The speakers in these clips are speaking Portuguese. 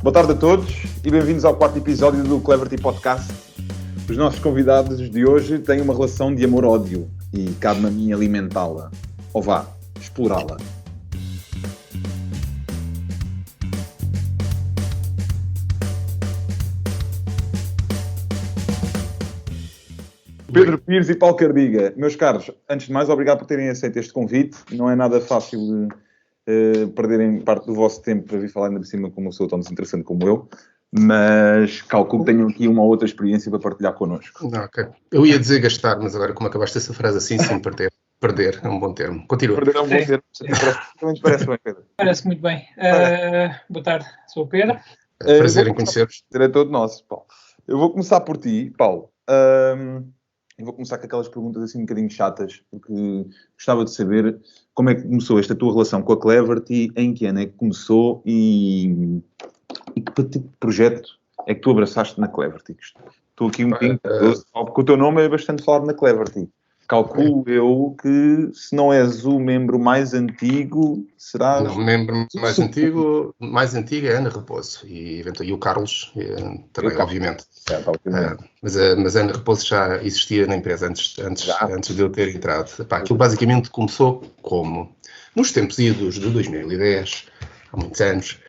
Boa tarde a todos e bem-vindos ao quarto episódio do Cleverty Podcast. Os nossos convidados de hoje têm uma relação de amor-ódio e cabe-me a mim alimentá-la, ou vá, explorá-la. Pedro Pires e Paulo Cardiga. Meus caros, antes de mais, obrigado por terem aceito este convite. Não é nada fácil de perderem parte do vosso tempo para vir falar ainda por cima com uma pessoa tão desinteressante como eu, mas calculo que tenham aqui uma outra experiência para partilhar connosco. Ok. Eu ia dizer gastar, mas agora como acabaste essa frase assim, sim, perder é um bom termo. Continua. Perder é um bom termo. Parece bem, Pedro. Parece muito bem. Boa tarde, sou o Pedro. Prazer em conhecer-vos. É todo nosso, Paulo. Eu vou começar por ti, Paulo. Eu vou começar com aquelas perguntas assim um bocadinho chatas, porque gostava de saber como é que começou esta tua relação com a Cleverty, em que ano é que começou e que tipo de projeto é que tu abraçaste na Cleverty? Estou aqui um bocadinho curioso, porque o teu nome é bastante falado na Cleverty. Calculo eu que, se não és o membro mais antigo, será... Não, o membro mais antigo é Ana Raposo e o Carlos também, obviamente. Mas a Ana Raposo já existia na empresa antes de eu ter entrado. Aquilo basicamente começou como? Nos tempos idos de 2010, há muitos anos,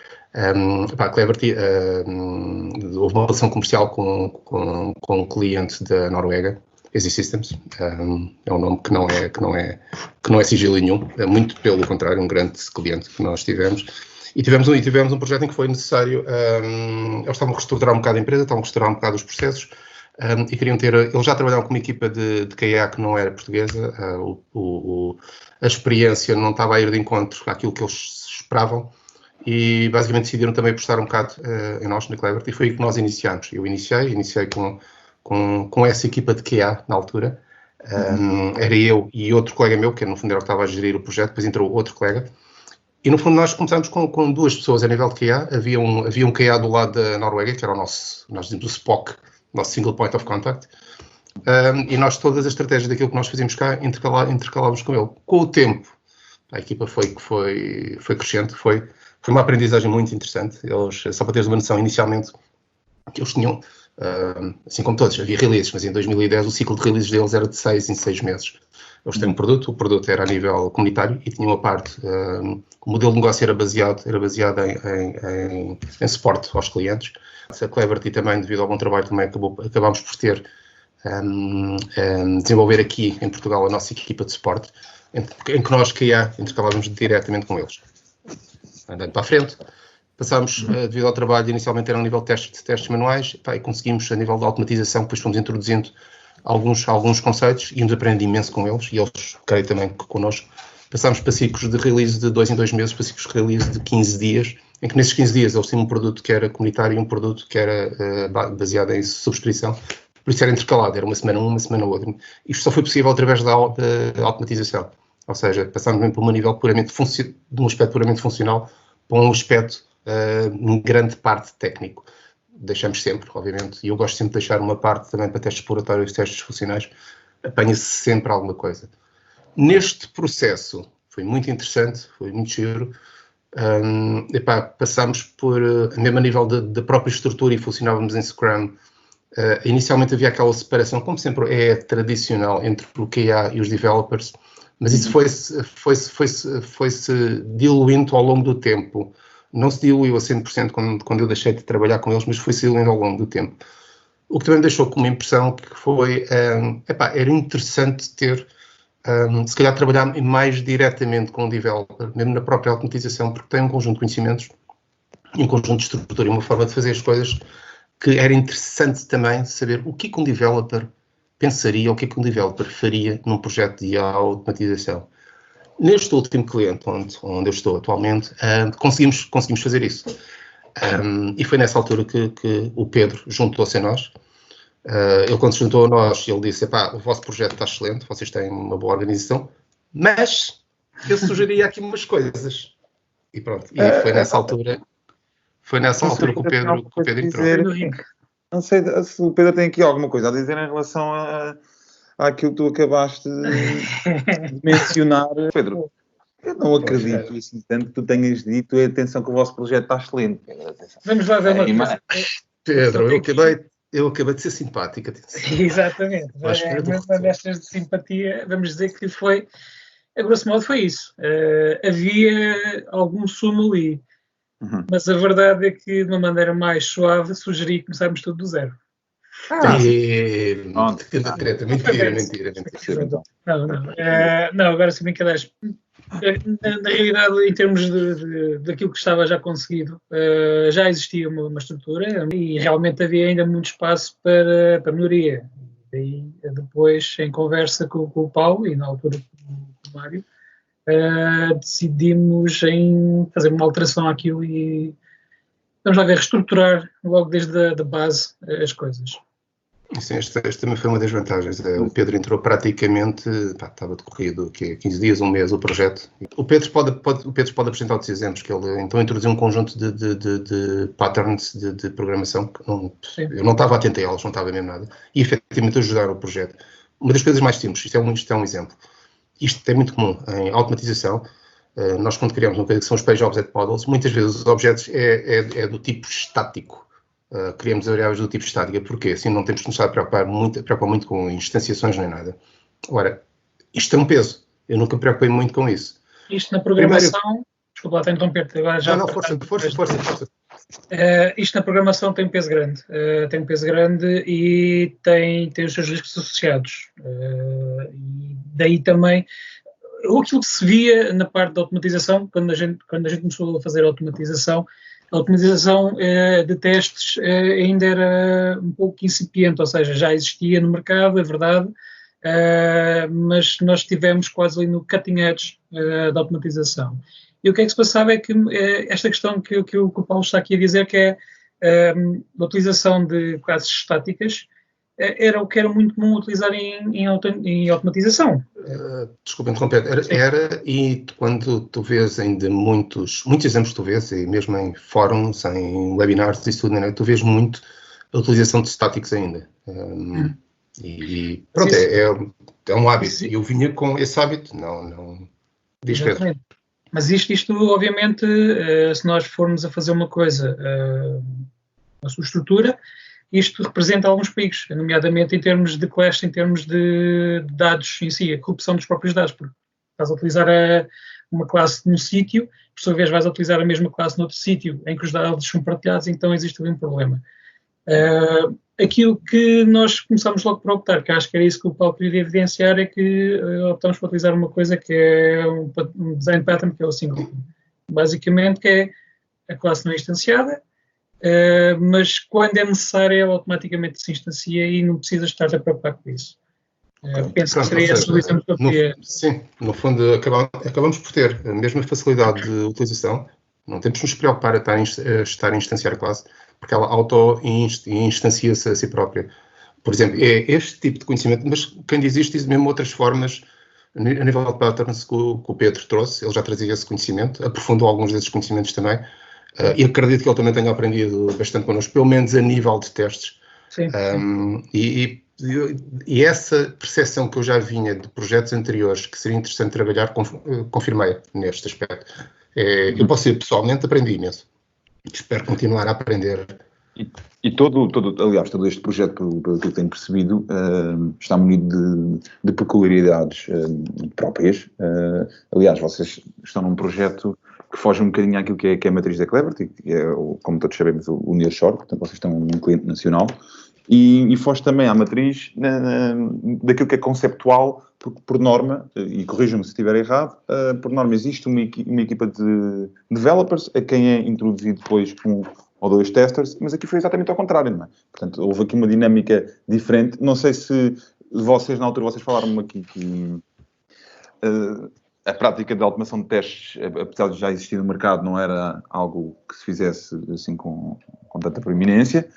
a Cleverty houve uma relação comercial com um cliente da Noruega, Easy Systems, é um nome que não é sigilo nenhum, é muito pelo contrário, um grande cliente que nós tivemos. E tivemos um projeto em que foi necessário, eles estavam a reestruturar um bocado a empresa, estavam a reestruturar um bocado os processos, e queriam ter, eles já trabalhavam com uma equipa de QA que não era portuguesa, a experiência não estava a ir de encontro àquilo que eles esperavam, e basicamente decidiram também apostar um bocado em nós, na Cleverty, e foi aí que nós iniciámos. Eu iniciei com essa equipa de QA na altura, era eu e outro colega meu, que no fundo era o que estava a gerir o projeto, depois entrou outro colega, e no fundo nós começámos com duas pessoas a nível de QA, havia um QA do lado da Noruega, que era nós dizemos o SPOC, o nosso Single Point of Contact, e nós todas as estratégias daquilo que nós fazíamos cá intercalávamos com ele. Com o tempo, a equipa foi crescente, foi uma aprendizagem muito interessante. Eles, só para teres uma noção, inicialmente, que eles tinham, assim como todos, havia releases, mas em 2010 o ciclo de releases deles era de 6 em 6 meses. Eles têm um produto, o produto era a nível comunitário e tinha uma parte, o modelo de negócio era baseado em suporte aos clientes. A Cleverty também, devido ao bom trabalho, também acabámos por ter, desenvolver aqui em Portugal a nossa equipa de suporte, em que nós intercalávamos diretamente com eles. Andando para a frente, passámos, devido ao trabalho, inicialmente era um nível de testes manuais, e conseguimos, a nível de automatização, depois fomos introduzindo alguns conceitos, íamos aprendendo imenso com eles, e eles, creio também, connosco. Passámos para ciclos de release de 2 em 2 meses, para ciclos de release de 15 dias, em que nesses 15 dias eles tinham um produto que era comunitário e um produto que era baseado em subscrição. Por isso era intercalado, era uma semana outra. Isto só foi possível através da automatização. Ou seja, passámos mesmo por um nível de um aspecto puramente funcional para um aspecto, em grande parte, técnico. Deixamos sempre, obviamente, e eu gosto sempre de deixar uma parte também para testes exploratórios, testes funcionais, apanha-se sempre alguma coisa. Neste processo, foi muito interessante, foi muito giro, passámos por, mesmo a nível da própria estrutura e funcionávamos em Scrum. Inicialmente havia aquela separação, como sempre é tradicional, entre o QA e os developers, mas isso foi-se diluindo ao longo do tempo. Não se diluiu a 100% quando eu deixei de trabalhar com eles, mas foi-se diluindo ao longo do tempo. O que também me deixou com uma impressão que foi, era interessante ter, se calhar, trabalhar mais diretamente com o developer, mesmo na própria automatização, porque tem um conjunto de conhecimentos, um conjunto de estrutura e uma forma de fazer as coisas que era interessante também saber o que um developer pensaria, o que um developer faria num projeto de automatização. Neste último cliente, onde eu estou atualmente, conseguimos fazer isso. E foi nessa altura que o Pedro juntou-se a nós. Ele, quando se juntou a nós, ele disse: o vosso projeto está excelente, vocês têm uma boa organização, mas eu sugeriria aqui umas coisas. E pronto, e foi nessa altura que o Pedro entrou. Não sei se o Pedro tem aqui alguma coisa a dizer em relação àquilo que tu acabaste de mencionar. Pedro, Eu não acredito assim tanto que tu tenhas dito, atenção que o vosso projeto está excelente. Vamos lá ver uma coisa. Pedro, eu acabei de ser simpático. Exatamente. Uma destas de simpatia, vamos dizer que foi, a grosso modo foi isso. Havia algum sumo ali. Mas a verdade é que, de uma maneira mais suave, sugeri começarmos tudo do zero. Mentira. Não, agora sem brincadeiras. Na realidade, em termos daquilo que estava já conseguido, já existia uma estrutura e realmente havia ainda muito espaço para melhoria. Daí, depois, em conversa com o Paulo e na altura com o Mário, decidimos em fazer uma alteração àquilo e vamos lá ver, reestruturar logo desde a base as coisas. Sim, esta também foi uma das vantagens. O Pedro entrou praticamente, estava decorrido 15 dias, um mês o projeto. O Pedro pode apresentar outros exemplos, que ele então introduziu um conjunto de patterns de programação, que eu não estava atento a eles, não estava mesmo nada, e efetivamente ajudaram o projeto. Uma das coisas mais simples, isto é um exemplo. Isto é muito comum em automatização. Nós, quando criamos uma coisa que são os Page Object Models, muitas vezes os objetos é do tipo estático. Criamos variáveis do tipo estática. Porquê? Assim não temos que nos preocupar muito com instanciações nem nada. Agora, isto é um peso. Eu nunca me preocupei muito com isso. Isto na programação... Desculpa lá, tenho que interromper-te agora já. Não, força. Isto na programação tem um peso grande. Tem um peso grande e tem os seus riscos associados. E daí também... Aquilo que se via na parte da automatização, quando a gente começou a fazer a automatização de testes ainda era um pouco incipiente, ou seja, já existia no mercado, é verdade, mas nós estivemos quase ali no cutting edge da automatização. E o que é que se passava é que esta questão que o Paulo está aqui a dizer, que é a utilização de classes estáticas, era o que era muito comum utilizar em automatização. Desculpa interromper. Era, e quando tu vês ainda muitos exemplos que tu vês, e mesmo em fóruns, em webinars, isso tudo, né, tu vês muito a utilização de estáticos ainda. E pronto, é um hábito. E eu vinha com esse hábito, não diz Pedro. Mas isto obviamente, se nós formos a fazer uma coisa, a sua estrutura, isto representa alguns perigos, nomeadamente em termos de clash, em termos de dados em si, a corrupção dos próprios dados, porque estás a utilizar uma classe num sítio, por sua vez vais a utilizar a mesma classe noutro sítio, em que os dados são partilhados, então existe ali um problema. Aquilo que nós começámos logo por optar, que acho que era isso que o Paulo queria evidenciar, é que optamos por utilizar uma coisa que é um design pattern, que é o single. Basicamente, que é a classe não instanciada, mas quando é necessário, ela automaticamente se instancia e não precisa estar a preocupar com isso. Penso que seria essa a solução que eu queria. Sim, no fundo, acabamos por ter a mesma facilidade de utilização. Não temos que nos preocupar a estar a instanciar a classe, porque ela auto-instancia-se a si própria. Por exemplo, é este tipo de conhecimento, mas quem diz isto diz mesmo outras formas, a nível de patterns que o Pedro trouxe, ele já trazia esse conhecimento, aprofundou alguns desses conhecimentos também, e acredito que ele também tenha aprendido bastante connosco, pelo menos a nível de testes. Sim. E essa percepção que eu já vinha de projetos anteriores, que seria interessante trabalhar, confirmei neste aspecto. Eu posso dizer, pessoalmente, aprendi imenso. Espero continuar a aprender. E aliás, todo este projeto, pelo que eu tenho percebido, está munido de peculiaridades próprias. Aliás, vocês estão num projeto que foge um bocadinho àquilo que é a matriz da Cleverty, que é, como todos sabemos, o nearshore, portanto vocês estão um cliente nacional, e foge também à matriz daquilo que é conceptual, porque por norma, e corrijam-me se estiver errado, por norma existe uma equipa de developers a quem é introduzido depois um ou dois testers, mas aqui foi exatamente ao contrário, não é? Portanto, houve aqui uma dinâmica diferente. Não sei se vocês, na altura, falaram-me aqui que a prática de automação de testes, apesar de já existir no mercado, não era algo que se fizesse assim com tanta preeminência.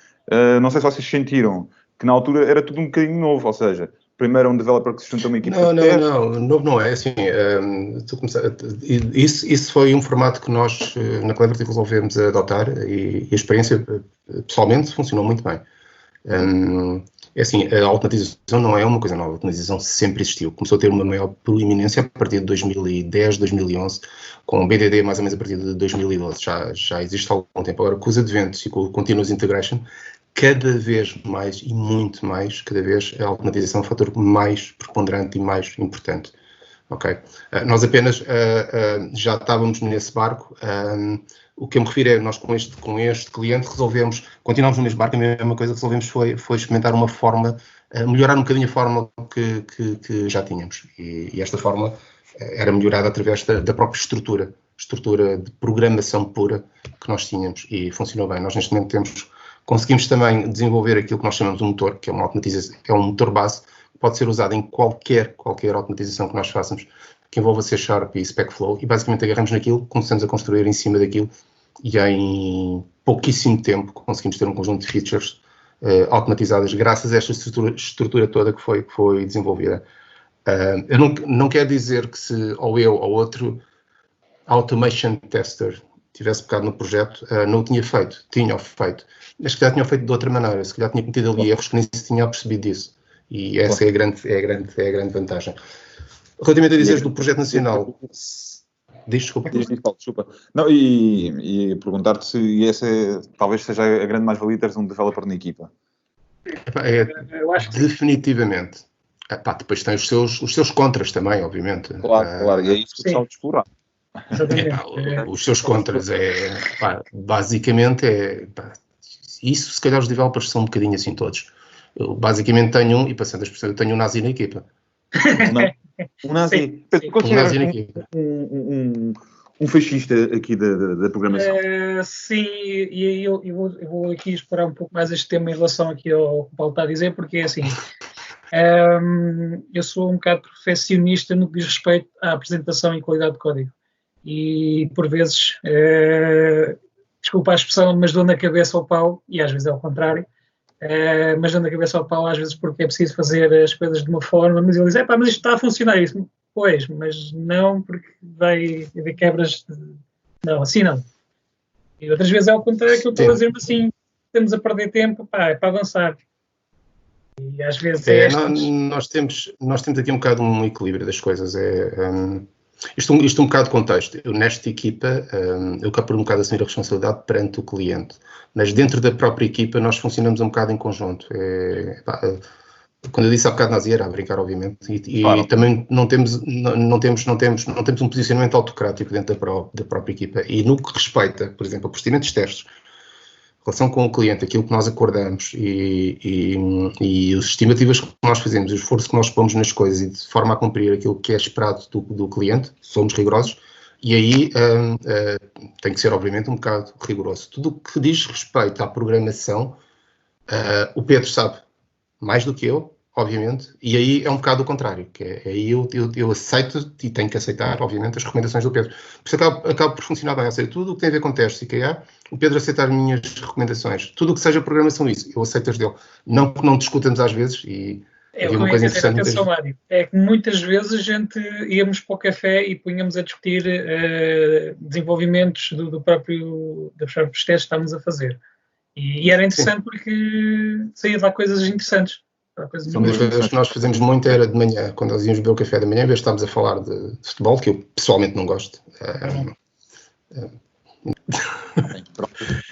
Não sei se vocês sentiram que na altura era tudo um bocadinho novo, ou seja, primeiro um developer que se junta a uma equipa de testes. Não, novo não é, assim, isso foi um formato que nós na Cleverty resolvemos adotar e a experiência, pessoalmente, funcionou muito bem. É assim, a automatização não é uma coisa nova, a automatização sempre existiu. Começou a ter uma maior proeminência a partir de 2010, 2011, com o BDD mais ou menos a partir de 2012. Já existe há algum tempo. Agora, com os adventos e com o Continuous Integration, cada vez mais e muito mais, cada vez a automatização é um fator mais preponderante e mais importante. Ok? Nós apenas já estávamos nesse barco. O que eu me refiro é, nós com este cliente continuámos no mesmo barco, a mesma coisa que resolvemos foi experimentar uma forma, melhorar um bocadinho a forma que já tínhamos. E esta forma era melhorada através da própria estrutura de programação pura que nós tínhamos, e funcionou bem. Nós neste momento conseguimos também desenvolver aquilo que nós chamamos de um motor, que é uma automatização, é um motor base, que pode ser usado em qualquer automatização que nós façamos, que envolva C# e SpecFlow, e basicamente agarramos naquilo, começamos a construir em cima daquilo, e em pouquíssimo tempo conseguimos ter um conjunto de features automatizadas graças a esta estrutura toda que foi desenvolvida. Eu não quero dizer que se ou eu ou outro automation tester tivesse pecado no projeto, não o tinha feito, mas se calhar tinha feito de outra maneira, se calhar tinha cometido ali erros que nem se tinha percebido disso, e essa é a grande vantagem. Relativamente a dizeres do projeto nacional, desculpa. Não, e perguntar-te se essa talvez seja a grande mais-valia teres um developer na equipa. Eu acho que definitivamente. Depois tem os seus contras também, obviamente. Claro, e é isso que precisamos de explorar. Os seus contras basicamente isso, se calhar os developers são um bocadinho assim todos. Eu basicamente tenho e passando as pessoas, eu tenho um nazi na equipa. Um nazi. Um fascista aqui da programação. Sim, e eu vou aqui explorar um pouco mais este tema em relação aqui ao que o Paulo está a dizer, porque é assim, eu sou um bocado perfeccionista no que diz respeito à apresentação e qualidade de código. E, por vezes, desculpa a expressão, mas dou na cabeça ao Paulo, e às vezes é ao contrário, mas dou na cabeça ao Paulo às vezes porque é preciso fazer as coisas de uma forma, mas ele diz, mas isto está a funcionar isso. Pois, mas não, porque vai haver quebras. Não, assim não. E outras vezes é ao contrário, que eu estou a dizer assim, estamos a perder tempo, é para avançar. E às vezes nós temos aqui um bocado um equilíbrio das coisas. Isto um bocado de contexto. Eu, nesta equipa, eu acabo por um bocado assumir a responsabilidade perante o cliente, mas dentro da própria equipa nós funcionamos um bocado em conjunto. Quando eu disse há bocado nazi, era a brincar, obviamente, e claro. Também não temos um posicionamento autocrático dentro da própria equipa. E no que respeita, por exemplo, a procedimentos de testes, relação com o cliente, aquilo que nós acordamos e as estimativas que nós fazemos, o esforço que nós pomos nas coisas e de forma a cumprir aquilo que é esperado do cliente, somos rigorosos, e aí tem que ser, obviamente, um bocado rigoroso. Tudo o que diz respeito à programação, o Pedro sabe mais do que eu, obviamente, e aí é um bocado o contrário, que aí eu aceito e tenho que aceitar, obviamente, as recomendações do Pedro. Por isso acabo por funcionar bem, ou seja, tudo o que tem a ver com testes e QA, o Pedro aceita as minhas recomendações. Tudo o que seja programação, eu aceito as dele. Não que não discutamos às vezes, e havia uma coisa interessante. Atenção, Mário, é que muitas vezes a gente íamos para o café e punhamos a discutir desenvolvimentos dos próprios testes que estávamos a fazer. E era interessante porque saía de lá coisas interessantes. Uma das coisas que nós fazemos muito era de manhã, quando nós íamos beber o café da manhã, em vez de estarmos a falar de futebol, que eu pessoalmente não gosto.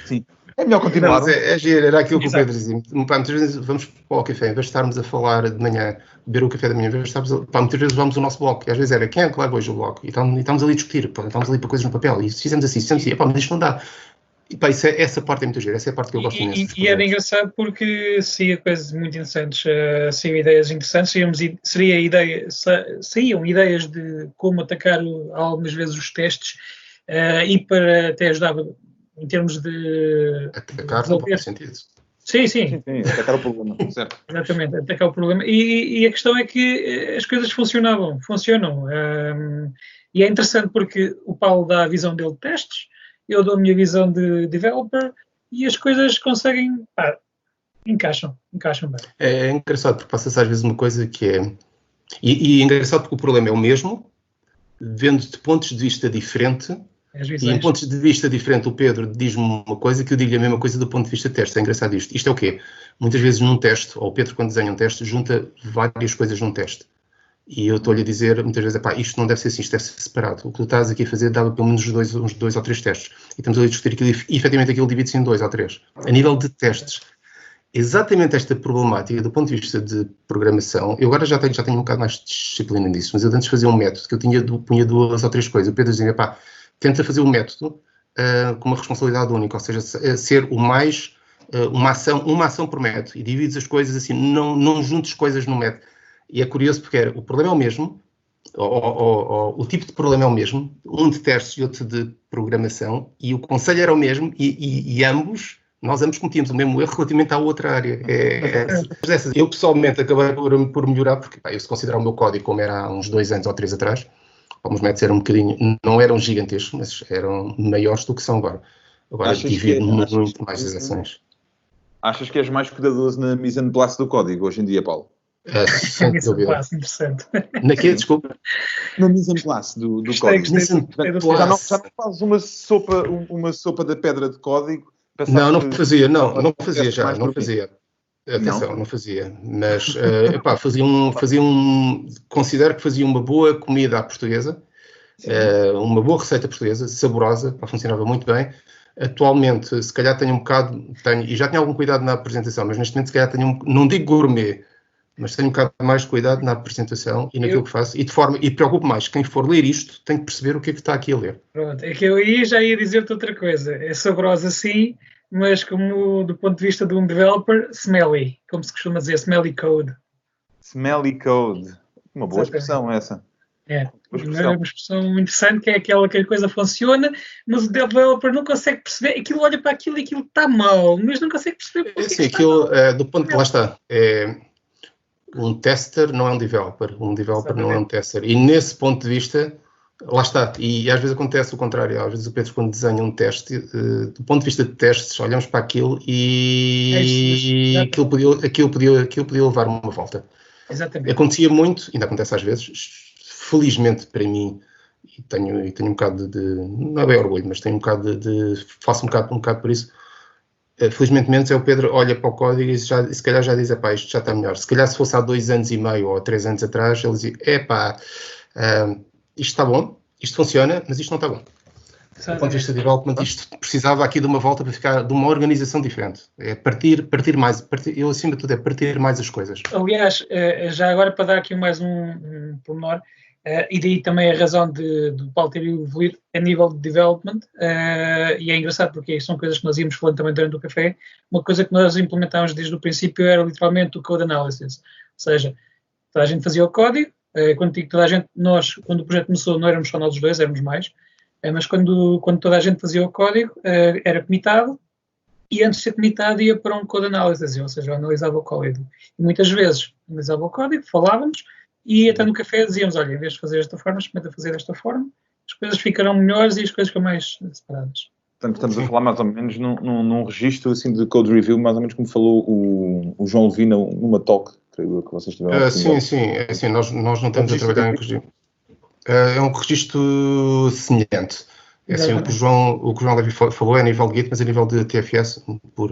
Sim. É melhor continuar. Não, mas giro, era aquilo que o Pedro dizia. Muitas vezes vamos para o café, em vez de estarmos a falar de manhã, beber o café da manhã, em vez de estarmos muitas vezes vamos ao nosso bloco, e às vezes era quem é que leva hoje o bloco, e estamos ali a discutir, estamos ali para coisas no papel, e se fizemos assim, mas isto não dá. E essa parte é muito gira, essa é a parte que eu gosto imenso. E era engraçado porque saía coisas muito interessantes, saíam ideias interessantes, saíam ideias de como atacar algumas vezes os testes e para até ajudava em termos de... Atacar no próprio sentido. Sim, atacar o problema, certo. Exatamente, atacar o problema. E a questão é que as coisas funcionam. E é interessante porque o Paulo dá a visão dele de testes, eu dou a minha visão de developer e as coisas conseguem, encaixam bem. É engraçado porque passa-se às vezes uma coisa que é... E é engraçado porque o problema é o mesmo, vendo de pontos de vista diferente, E em pontos de vista diferente, o Pedro diz-me uma coisa que eu digo a mesma coisa do ponto de vista de teste. É engraçado isto. Isto é o quê? Muitas vezes num teste, ou o Pedro quando desenha um teste, junta várias coisas num teste. E eu estou-lhe a dizer, muitas vezes, isto não deve ser assim, isto deve ser separado. O que tu estás aqui a fazer dava pelo menos uns 2 ou 3 testes. E estamos ali a discutir aquilo e efetivamente aquilo divide-se em 2 ou 3. A nível de testes, exatamente esta problemática do ponto de vista de programação, eu agora já tenho um bocado mais de disciplina nisso, mas eu antes fazia um método que eu punha 2 ou 3 coisas. O Pedro dizia, tenta fazer o método com uma responsabilidade única, ou seja, ser o mais, uma ação por método, e divides as coisas assim, não juntes coisas no método. E é curioso porque o problema é o mesmo, o tipo de problema é o mesmo, um de testes e outro de programação, e o conselho era o mesmo, e nós ambos cometíamos o mesmo erro relativamente à outra área. Eu pessoalmente acabei por melhorar, porque eu se considerar o meu código como era há uns 2 anos ou 3 atrás, os métodos eram não eram gigantescos, mas eram maiores do que são agora. Agora divido muito mais as ações. Achas que és mais cuidadoso na mise en place do código hoje em dia, Paulo? Sem dúvida. Interessante. Na quê? Desculpa? Na mise en place do código. Já não fazes uma sopa da pedra de código? Não fazia. Atenção, não fazia. Mas considero que fazia uma boa comida à portuguesa, uma boa receita portuguesa, saborosa, funcionava muito bem. Atualmente, se calhar e já tenho algum cuidado na apresentação, mas neste momento se calhar não digo gourmet, mas tenho um bocado mais cuidado na apresentação e naquilo que faço, e preocupo mais, quem for ler isto tem que perceber o que é que está aqui a ler. Pronto, é que eu já ia dizer-te outra coisa, é saborosa sim, mas como do ponto de vista de um developer, smelly, como se costuma dizer, smelly code. Smelly code, uma boa expressão essa. É uma expressão interessante, que é aquela que a coisa funciona, mas o developer não consegue perceber, aquilo olha para aquilo e aquilo está mal, mas não consegue perceber porque sim, aquilo, do ponto de lá está, um tester não é um developer não é um tester, e nesse ponto de vista, lá está, e às vezes acontece o contrário, às vezes o Pedro quando desenha um teste, do ponto de vista de testes, olhamos para aquilo e aquilo podia levar uma volta. Exatamente. Acontecia muito, ainda acontece às vezes, felizmente para mim, e tenho um bocado não é bem orgulho, mas tenho um bocado faço um bocado por isso. Felizmente menos é o Pedro olha para o código e se calhar já diz, isto já está melhor. Se calhar se fosse há 2 anos e meio ou 3 anos atrás, ele dizia, isto está bom, isto funciona, mas isto não está bom. Do ponto de vista de development, isto precisava aqui de uma volta para ficar de uma organização diferente. É partir mais, eu acima de tudo partir mais as coisas. Aliás, já agora para dar aqui mais um pormenor, e daí também a razão do Paulo ter evoluído a nível de development, e é engraçado porque são coisas que nós íamos falando também durante o café. Uma coisa que nós implementámos desde o princípio era literalmente o code analysis, ou seja, toda a gente fazia o código, quando digo toda a gente, quando o projeto começou não éramos só nós os dois, éramos mais, mas quando toda a gente fazia o código, era comitado, e antes de ser comitado ia para um code analysis, ou seja, eu analisava o código. E muitas vezes analisava o código, falávamos, e até no café dizíamos, olha, em vez de fazer desta forma, experimenta fazer desta forma, as coisas ficarão melhores e as coisas ficam mais separadas. Portanto, estamos a falar mais ou menos num registro assim, de code review, mais ou menos como falou o João Levina numa talk, creio que vocês tiveram. Sim, nós não estamos a trabalhar em registro. É um registro semelhante. Assim, o que o João Levi falou é a nível de Git, mas a nível de TFS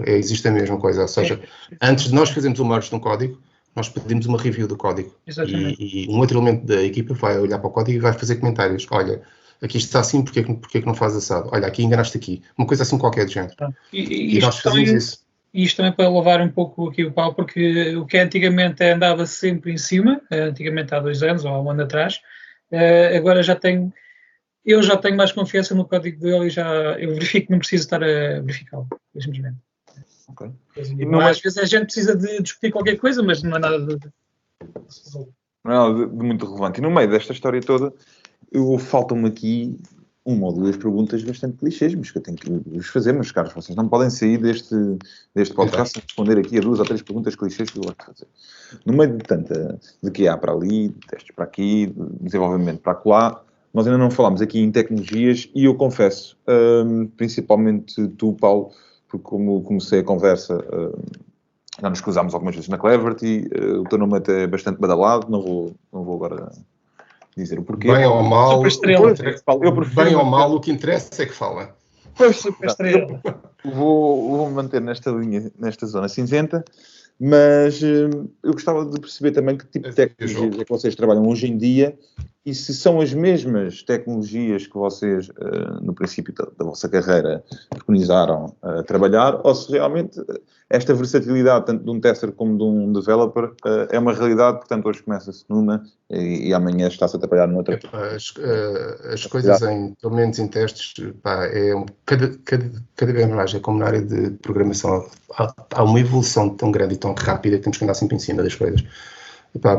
existe a mesma coisa. Ou seja, antes de nós fazermos o merge de um código, nós pedimos uma review do código. E um outro elemento da equipa vai olhar para o código e vai fazer comentários. Olha, aqui isto está assim, porque que não faz assado? Olha, aqui enganaste aqui. Uma coisa assim qualquer de género. E nós fazemos isso. E isto também para louvar um pouco aqui o Paulo, porque o que antigamente andava sempre em cima, antigamente há 2 anos ou há 1 ano atrás, agora eu já tenho mais confiança no código dele e eu verifico que não preciso estar a verificá-lo, simplesmente. Okay. Às vezes a gente precisa de discutir qualquer coisa, mas não é nada de muito relevante. E no meio desta história toda, faltam-me aqui 1 ou 2 perguntas bastante clichês, mas que eu tenho que vos fazer, meus caros. Vocês não podem sair deste podcast sem responder aqui a 2 ou 3 perguntas clichês que eu gosto de fazer. No meio de tanta de QA para ali, de testes para aqui, de desenvolvimento para acolá, nós ainda não falámos aqui em tecnologias e eu confesso, principalmente tu, Paulo, porque como comecei a conversa, já nos cruzámos algumas vezes na Cleverty, o teu nome até é bastante badalado, não vou agora dizer o porquê. Bem ou mal, bem ou mal, o que interessa é que fala. Pois, vou manter nesta linha, nesta zona cinzenta, mas eu gostava de perceber também que tipo de tecnologias é que vocês trabalham hoje em dia e se são as mesmas tecnologias que vocês, no princípio da vossa carreira, preconizaram trabalhar, ou se realmente esta versatilidade, tanto de um tester como de um developer, é uma realidade, portanto hoje começa-se numa e amanhã está-se a trabalhar noutra. As coisas, pelo menos em testes, cada vez mais, é como na área de programação, há uma evolução tão grande e tão rápida que temos que andar sempre em cima das coisas.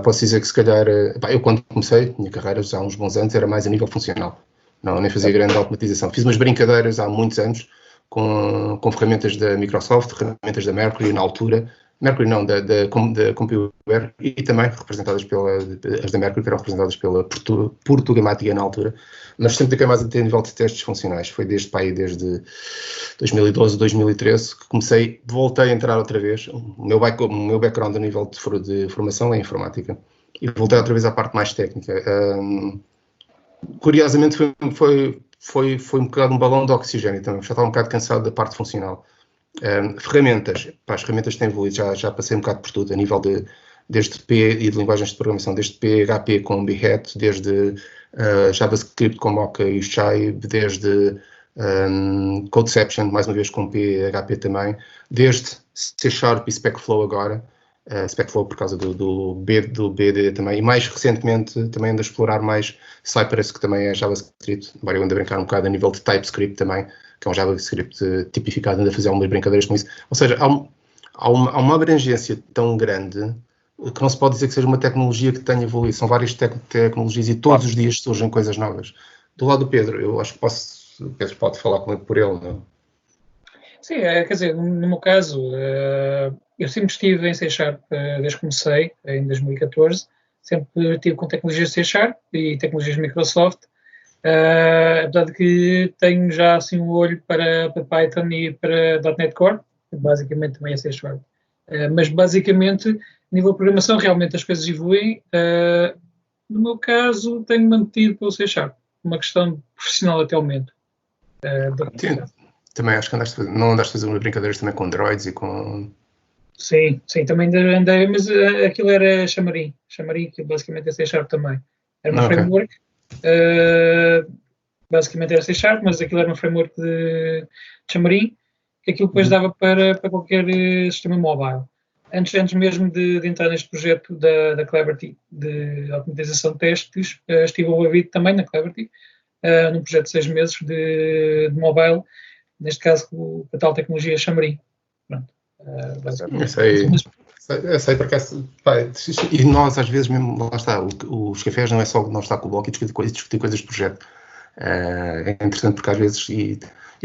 Posso dizer que se calhar, eu quando comecei, minha carreira já há uns bons anos, era mais a nível funcional. Não, nem fazia grande automatização. Fiz umas brincadeiras há muitos anos com ferramentas da Microsoft, ferramentas da Mercury na altura. Mercury não, da Compuware, e também representadas as da Mercury, que eram representadas pela Portugamática na altura, mas sempre fiquei mais a ter nível de testes funcionais. Foi desde 2012, 2013 que voltei a entrar outra vez. O meu background a nível de formação é informática, e voltei outra vez à parte mais técnica. Curiosamente foi um bocado um balão de oxigênio também, já estava um bocado cansado da parte funcional. Ferramentas, as ferramentas têm evoluído, já passei um bocado por tudo, a nível desde P e de linguagens de programação, desde PHP com Behat, desde JavaScript com Mocha e Chai, desde Codeception, mais uma vez com PHP também, desde C# e SpecFlow agora, SpecFlow por causa do BD também, e mais recentemente também ando a explorar mais Cypress, que também é JavaScript, embora eu ando a brincar um bocado a nível de TypeScript também, que é um JavaScript tipificado, ainda a fazer algumas brincadeiras com isso. Ou seja, há uma abrangência tão grande que não se pode dizer que seja uma tecnologia que tenha evoluído. São várias tecnologias e todos os dias surgem coisas novas. Do lado do Pedro, eu acho que o Pedro pode falar por ele, não? Sim, quer dizer, no meu caso, eu sempre estive em C# desde que comecei, em 2014. Sempre estive com tecnologias C# e tecnologias Microsoft. Apesar de que tenho já assim um olho para Python e para .NET Core, basicamente também é C#. Mas basicamente, a nível de programação, realmente as coisas evoluem. No meu caso, tenho mantido pelo C#, uma questão profissional até o momento. Também acho que não andaste a fazer umas brincadeiras também com Androids e com... Sim, também andei, mas aquilo era Xamarin, que basicamente é C# também. Era uma framework. Basicamente era C#, mas aquilo era um framework de Xamarin, que aquilo depois dava para qualquer sistema mobile. Antes mesmo de entrar neste projeto da Cleverty, de automatização de testes, estive envolvido também na Cleverty, num projeto de 6 meses de mobile, neste caso com a tal tecnologia Xamarin. Pronto. Eu sei porque e nós às vezes mesmo, lá está, os cafés não é só nós estar com o bloco e discutir coisas de projeto. É interessante porque às vezes, e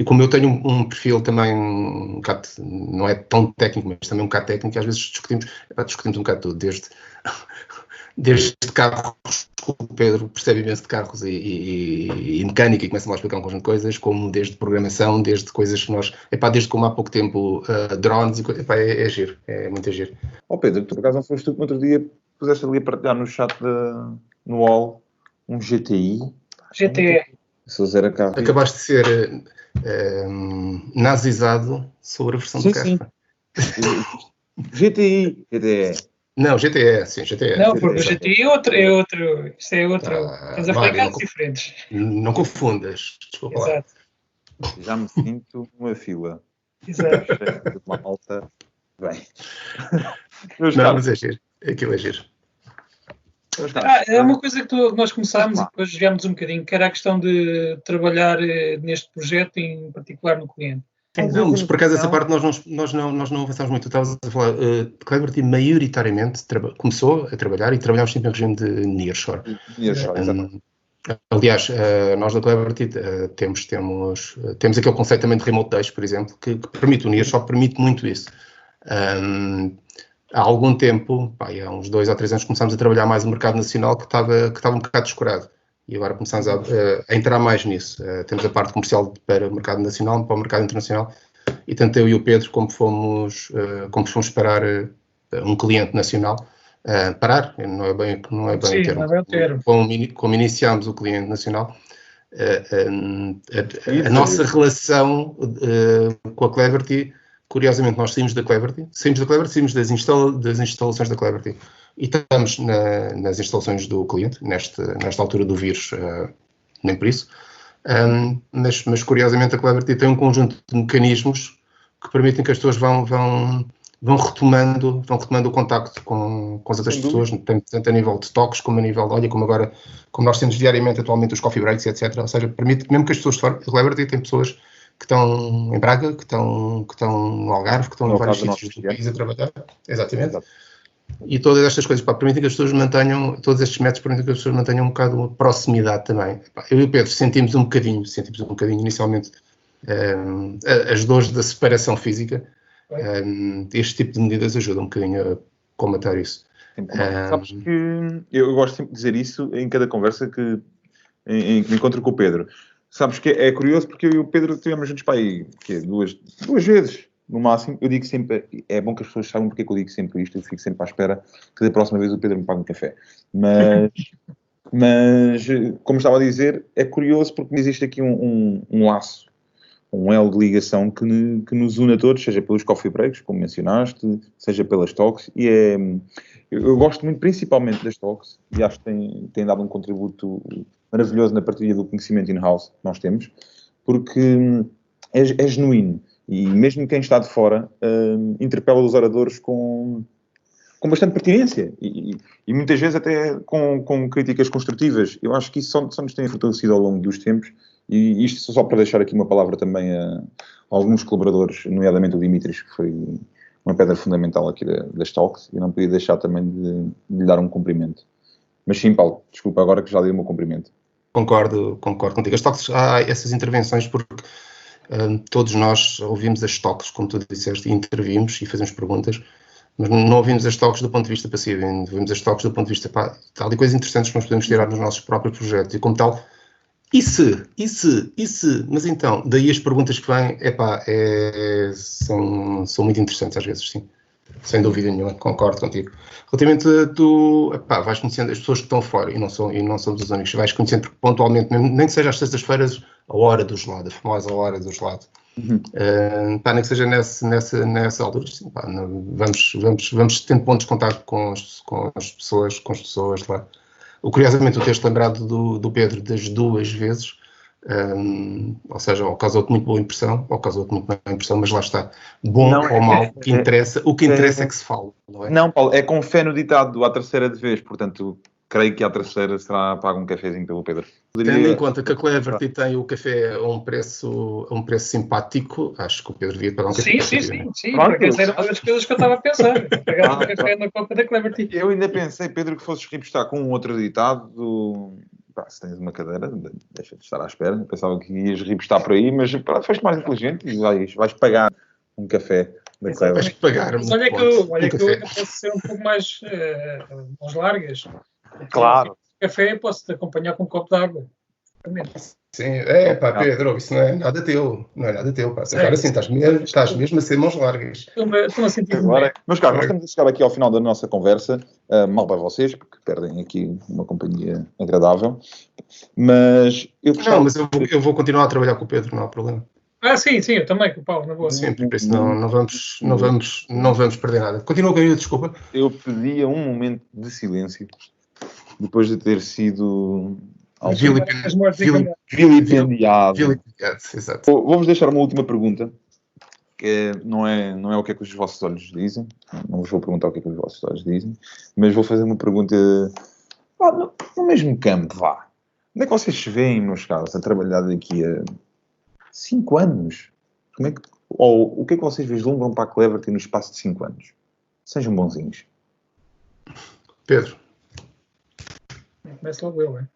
como eu tenho um perfil também um bocado, não é tão técnico, mas também um bocado técnico, às vezes discutimos um bocado tudo, desde carros, o Pedro percebe imenso de carros e mecânica e começa-me a explicar um conjunto de coisas, como desde programação, desde coisas que nós, desde como há pouco tempo drones, é giro, é muito giro. Pedro, tu por acaso não foste tu que no outro dia puseste ali a partilhar no chat no UOL um GTI? GTE. Acabaste de ser nazizado sobre a versão de caixa. GTE. Não, GTE, sim, GTE. Não, porque o GTE é outro. Isso é outro. Estamos a falar de diferentes. Não confundas, desculpa lá. Exato. Já me sinto numa fila. Exato. Uma alta. Bem. Não, mas é giro. Aquilo é giro. É uma coisa que nós começámos e depois jogámos um bocadinho, que era a questão de trabalhar neste projeto, em particular no cliente. Não, mas por acaso essa parte nós não avançámos muito. Estavas a falar, Cleverty maioritariamente começou a trabalhar e trabalhámos sempre em regime de nearshore. Aliás, nós da Cleverty temos aquele conceito também de remote days, por exemplo, que permite o nearshore, permite muito isso. Há algum tempo, há uns 2 ou 3 anos, começámos a trabalhar mais no mercado nacional que estava um bocado descurado. E agora começamos a entrar mais nisso. Temos a parte comercial para o mercado nacional, para o mercado internacional, e tanto eu e o Pedro, como fomos esperar um cliente nacional, parar, não é bem Sim, o termo. não é bem o termo. Como iniciámos o cliente nacional, a nossa relação com a Cleverty, curiosamente, nós saímos da Cleverty, saímos das instalações da Cleverty e estamos nas instalações do cliente, nesta altura do vírus, nem por isso. Mas curiosamente a Cleverty tem um conjunto de mecanismos que permitem que as pessoas vão retomando o contacto com as outras pessoas, tanto a nível de toques como a nível, como nós temos diariamente atualmente os coffee breaks, etc. Ou seja, permite que mesmo que as pessoas de fora, a Cleverty tem pessoas que estão em Braga, que estão no Algarve, que estão em vários sítios do país a trabalhar. Exatamente. Exato. E todas estas coisas permitem que as pessoas mantenham, todos estes métodos permitem que as pessoas mantenham um bocado de proximidade também. Eu e o Pedro sentimos um bocadinho inicialmente as dores da separação física. Este tipo de medidas ajuda um bocadinho a combater isso. Sabes que eu gosto sempre de dizer isso em cada conversa que me encontro com o Pedro. Sabes que é curioso porque eu e o Pedro estivemos juntos para aí duas vezes no máximo. Eu digo sempre, é bom que as pessoas saibam porque é que eu digo sempre isto, eu fico sempre à espera que da próxima vez o Pedro me pague um café. Mas como estava a dizer, é curioso porque existe aqui um laço, um elo de ligação que nos une a todos, seja pelos coffee breaks, como mencionaste, seja pelas talks, e eu gosto muito principalmente das talks, e acho que tem dado um contributo maravilhoso na partilha do conhecimento in-house que nós temos, porque é genuíno, e mesmo quem está de fora interpela os oradores com bastante pertinência, e muitas vezes até com críticas construtivas. Eu acho que isso só nos tem fortalecido ao longo dos tempos, e isto só para deixar aqui uma palavra também a alguns colaboradores, nomeadamente o Dimitris, que foi uma pedra fundamental aqui das talks, e não podia deixar também de lhe dar um cumprimento. Mas sim, Paulo, desculpa agora que já dei o meu cumprimento. Concordo contigo. As talks, há essas intervenções porque todos nós ouvimos as talks, como tu disseste, e intervimos e fazemos perguntas, mas não ouvimos as talks do ponto de vista passivo, ouvimos as talks do ponto de vista, há ali coisas interessantes que nós podemos tirar nos nossos próprios projetos, e como tal, mas então, daí as perguntas que vêm, são muito interessantes às vezes, sim. Sem dúvida nenhuma, concordo contigo. Relativamente a tu, vais conhecendo as pessoas que estão fora e não somos os únicos, vais conhecendo porque pontualmente, nem que seja às sextas-feiras, a hora do gelado, a famosa hora do gelado. Nem que seja nessa altura, sim, vamos tendo pontos de contato com as pessoas lá. Curiosamente, o teres lembrado do Pedro das duas vezes, ou seja, ou causou-te muito boa impressão, ou causou-te muito má impressão, mas lá está. Bom ou mau, o que interessa é que se fala, não é? Não, Paulo, é com fé no ditado à terceira de vez, portanto, creio que à terceira será pago um cafezinho pelo Pedro. Tendo em conta que a Cleverty tem o café a um preço simpático, acho que o Pedro devia pagar um café. Sim. Porque essa era uma das coisas que eu estava a pensar. Pagar um café na copa da Cleverty. Eu ainda pensei, Pedro, que fosses repostar com um outro ditado se tens uma cadeira, deixa de estar à espera. Eu pensava que ias repostar por aí, mas foste mais inteligente e vais pagar um café da Cleverty. Vais pagar mas olha que eu posso ser um pouco mais largas. Claro. Café posso-te acompanhar com um copo de água. Sim, Pedro, isso não é nada teu. Agora sim, estás mesmo a ser mãos largas. Estou a sentir agora. Meus caros, nós estamos a chegar aqui ao final da nossa conversa, mal para vocês, porque perdem aqui uma companhia agradável, mas eu gostava... Não, mas eu vou continuar a trabalhar com o Pedro, não há problema. Sim, eu também, com o Paulo, na boa. Sim, por isso não vamos perder nada. Continua com a desculpa. Eu pedia um momento de silêncio, depois de ter sido... vilipendiado. Exato. Vou-vos deixar uma última pergunta, que não é o que é que os vossos olhos dizem, não vos vou perguntar o que é que os vossos olhos dizem, mas vou fazer uma pergunta no mesmo campo, vá. Onde é que vocês se veem, meus caros, a trabalhar daqui a 5 anos? Ou o que é que vocês vislumbram para a Cleverty no espaço de 5 anos? Sejam bonzinhos. Pedro. Começa logo eu, hein?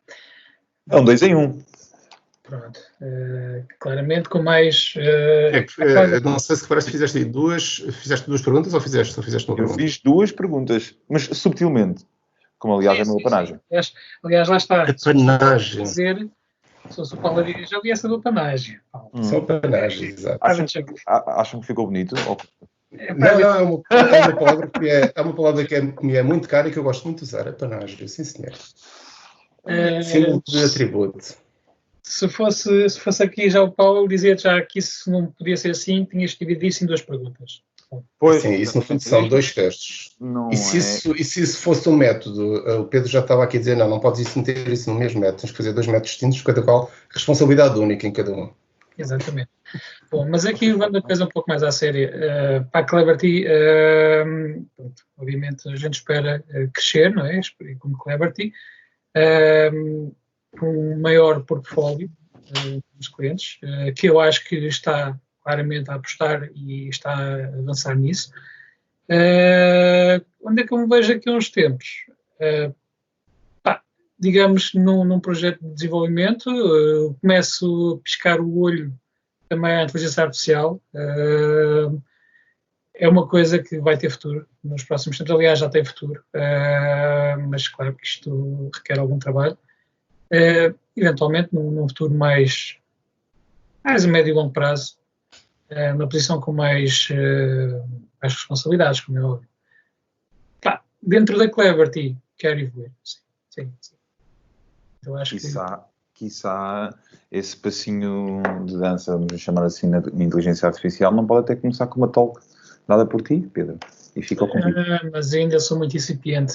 É 2 em 1. Pronto. Claramente com mais... não sei se parece que fizeste duas perguntas ou fizeste uma pergunta? Eu fiz 2 perguntas, mas subtilmente. Como aliás é a minha panagem. Aliás, lá está. A panagem. Dizer, se fosse o Paulo Dias, já vi essa do panagem. Só panagem, exato. Acham que ficou bonito? Não, é uma palavra que me é muito cara e que eu gosto muito de usar, é panágio, sim senhor. Símbolo de atributo. Se fosse aqui já o Paulo, dizia já que isso não podia ser assim, tinhas dividido isso em 2 perguntas. Pois, sim, isso no fundo são 2 testes. E se isso fosse um método, o Pedro já estava aqui a dizer, não podes meter isso no mesmo método, tens que fazer 2 métodos distintos, cada qual responsabilidade única em cada um. Exatamente. Bom, mas aqui levando a coisa um pouco mais à séria, para a Cleverty, obviamente a gente espera crescer, não é? Como Cleverty, com um maior portfólio dos clientes, que eu acho que está claramente a apostar e está a avançar nisso. Onde é que eu me vejo aqui há uns tempos? Digamos, num projeto de desenvolvimento, começo a piscar o olho também à inteligência artificial. É uma coisa que vai ter futuro nos próximos tempos. Aliás, já tem futuro, mas claro que isto requer algum trabalho. Eventualmente, num futuro mais a médio e longo prazo, uma posição com mais responsabilidades, como é óbvio. Dentro da Cleverty, quero evoluir. Sim. Eu acho quiçá esse passinho de dança, vamos chamar assim, na inteligência artificial, não pode até começar com uma talk dada por ti, Pedro, e fica ao convite. Mas ainda sou muito incipiente.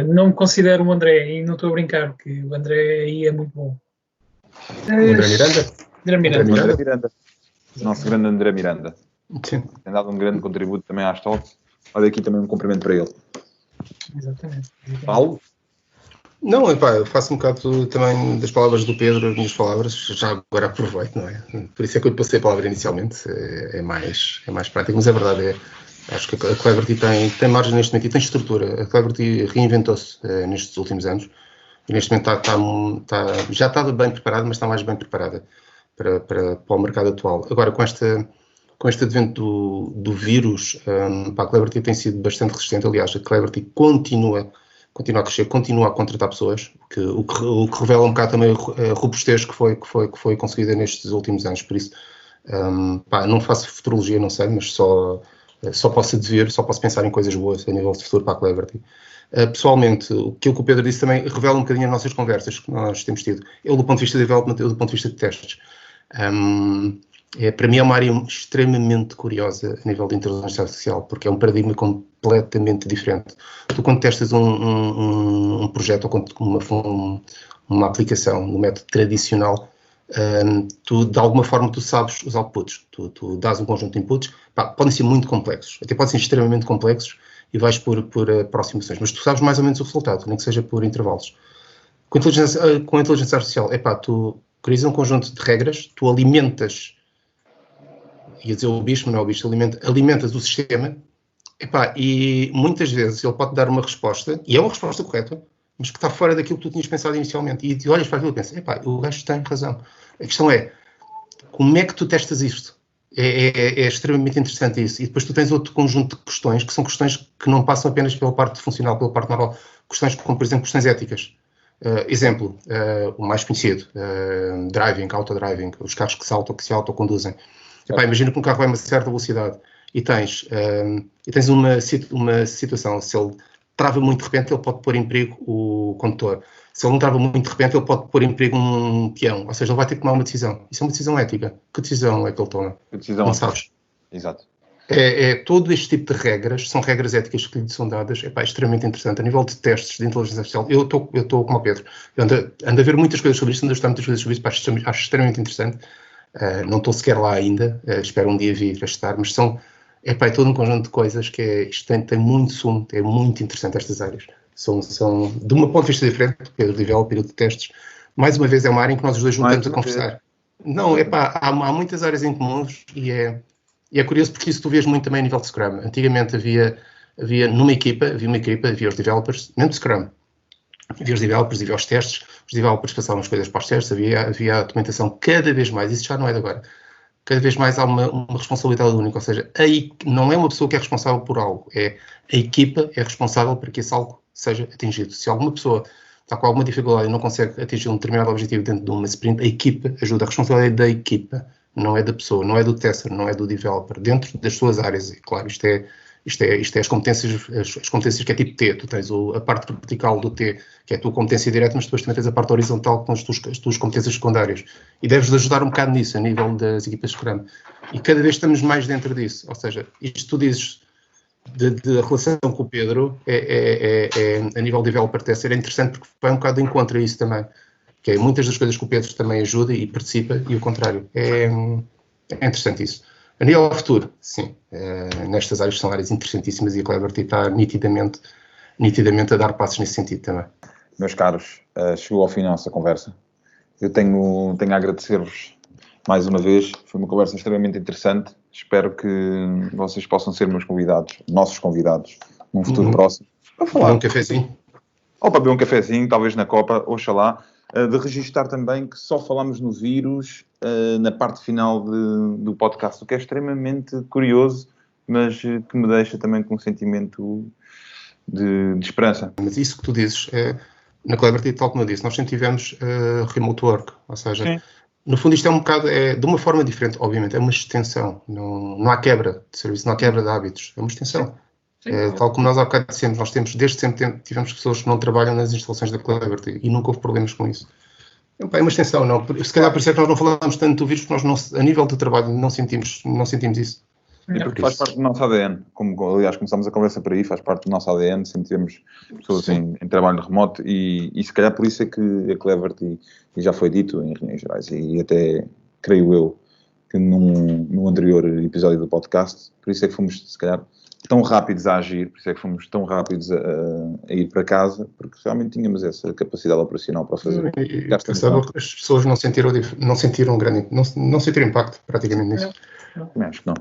Não me considero um André, e não estou a brincar, porque o André aí é muito bom. André Miranda. Nosso grande André Miranda. Sim. Tem dado um grande contributo também às talks. Olha aqui também um cumprimento para ele. Exatamente. Paulo? Não, eu faço um bocado também das palavras do Pedro, as minhas palavras, já agora aproveito, não é? Por isso é que eu lhe passei a palavra inicialmente, é mais prático, mas é verdade, acho que a Cleverty tem margem neste momento e tem estrutura. A Cleverty reinventou-se nestes últimos anos e neste momento já estava bem preparada, mas está mais bem preparada para o mercado atual. Agora, com este advento do vírus, a Cleverty tem sido bastante resistente. Aliás, a Cleverty continua a crescer, continua a contratar pessoas, o que revela um bocado também a robustez que foi conseguida nestes últimos anos. Por isso, não faço futurologia, não sei, mas só posso adivinhar, só posso pensar em coisas boas a nível de futuro para a Cleverty. Pessoalmente, o que o Pedro disse também revela um bocadinho as nossas conversas que nós temos tido. Eu do ponto de vista de development, eu do ponto de vista de testes. Para mim é uma área extremamente curiosa a nível de inteligência artificial, porque é um paradigma completamente diferente. Tu, quando testas um projeto ou uma aplicação no método tradicional, tu, de alguma forma, tu sabes os outputs. Tu dás um conjunto de inputs, podem ser muito complexos, até podem ser extremamente complexos, e vais por aproximações, mas tu sabes mais ou menos o resultado, nem que seja por intervalos. Com a inteligência artificial, tu crias um conjunto de regras, tu alimentas, ia dizer o bicho, mas não é o bicho, alimentas o sistema, e muitas vezes ele pode dar uma resposta, e é uma resposta correta, mas que está fora daquilo que tu tinhas pensado inicialmente. E tu olhas para aquilo e pensas, o gajo tem razão. A questão é, como é que tu testas isto? É extremamente interessante isso. E depois tu tens outro conjunto de questões, que são questões que não passam apenas pela parte funcional, pela parte normal. Questões como, por exemplo, questões éticas. Exemplo, o mais conhecido, autodriving, os carros que se autoconduzem. Imagina que um carro vai a uma certa velocidade e tens uma situação, se ele trava muito de repente, ele pode pôr em perigo o condutor. Se ele não trava muito de repente, ele pode pôr em perigo um peão. Ou seja, ele vai ter que tomar uma decisão. Isso é uma decisão ética. Que decisão é que ele toma? Que decisão não sabes. Exato. Todo este tipo de regras, são regras éticas que lhe são dadas, extremamente interessante. A nível de testes de inteligência artificial, eu estou como o Pedro. Eu ando a ver muitas coisas sobre isto, ando a estudar muitas coisas sobre isto, acho extremamente interessante. Não estou sequer lá ainda, espero um dia vir a estar, mas é todo um conjunto de coisas que isto tem muito sumo, é muito interessante estas áreas. São de um ponto de vista diferente, Pedro developer e de testes. Mais uma vez é uma área em que nós os dois juntamos a conversar. Não, há muitas áreas em comuns e é curioso porque isso tu vês muito também a nível de Scrum. Antigamente havia uma equipa, havia os developers, mesmo de Scrum. Havia os developers, havia os testes, os developers passavam as coisas para os testes, havia a documentação cada vez mais, isso já não é de agora. Cada vez mais há uma responsabilidade única, ou seja, não é uma pessoa que é responsável por algo, a equipa é responsável para que esse algo seja atingido. Se alguma pessoa está com alguma dificuldade e não consegue atingir um determinado objetivo dentro de uma sprint, a equipa ajuda, a responsabilidade é da equipa, não é da pessoa, não é do tester, não é do developer, dentro das suas áreas. E, claro, isto é as competências que é tipo T. Tu tens a parte vertical do T, que é a tua competência direta, mas depois também tens a parte horizontal, que são as tuas competências secundárias. E deves ajudar um bocado nisso, a nível das equipas de Scrum. E cada vez estamos mais dentro disso. Ou seja, isto tu dizes de relação com o Pedro, a nível developer tester, é interessante porque vai um bocado de encontro a isso também. Que é muitas das coisas que o Pedro também ajuda e participa, e o contrário. É interessante isso. A nível futuro, sim, nestas áreas são áreas interessantíssimas e a Cleverty está nitidamente a dar passos nesse sentido também. Meus caros, chegou ao fim a nossa conversa. Eu tenho a agradecer-vos mais uma vez. Foi uma conversa extremamente interessante. Espero que vocês possam ser nossos convidados, num futuro próximo. Para falar. Um cafezinho. Ou para beber um cafezinho, talvez na Copa, oxalá. De registar também que só falamos no vírus na parte final do podcast, o que é extremamente curioso, mas que me deixa também com um sentimento de esperança. Mas isso que tu dizes, na Cleverty, tal como eu disse, nós sempre tivemos remote work, ou seja, sim. No fundo isto é um bocado, de uma forma diferente, obviamente, é uma extensão, não há quebra de serviço, não há quebra de hábitos, é uma extensão. Sim. Tal como nós há bocado dissemos, nós desde sempre tivemos pessoas que não trabalham nas instalações da Cleverty e nunca houve problemas com isso. É uma extensão, não. Se calhar por isso é que nós não falamos tanto do vírus, porque nós, a nível de trabalho, não sentimos isso. E porque faz parte do nosso ADN, como aliás começámos a conversa por aí, faz parte do nosso ADN, sempre tivemos pessoas em trabalho remoto e se calhar por isso é que a Cleverty, e já foi dito em reuniões gerais, e até creio eu que num anterior episódio do podcast, por isso é que fomos se calhar tão rápidos a agir, por isso é que fomos tão rápidos a ir para casa, porque realmente tínhamos essa capacidade operacional para fazer. Pensava que as pessoas não sentiram impacto praticamente nisso. Acho que não.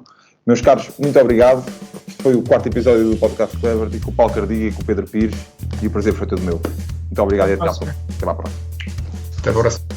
Meus caros, muito obrigado. Este foi o 4º episódio do podcast Cleverty, com o Paulo Cardia e com o Pedro Pires, e o prazer foi todo meu. Muito obrigado e até à próxima. Até a próxima.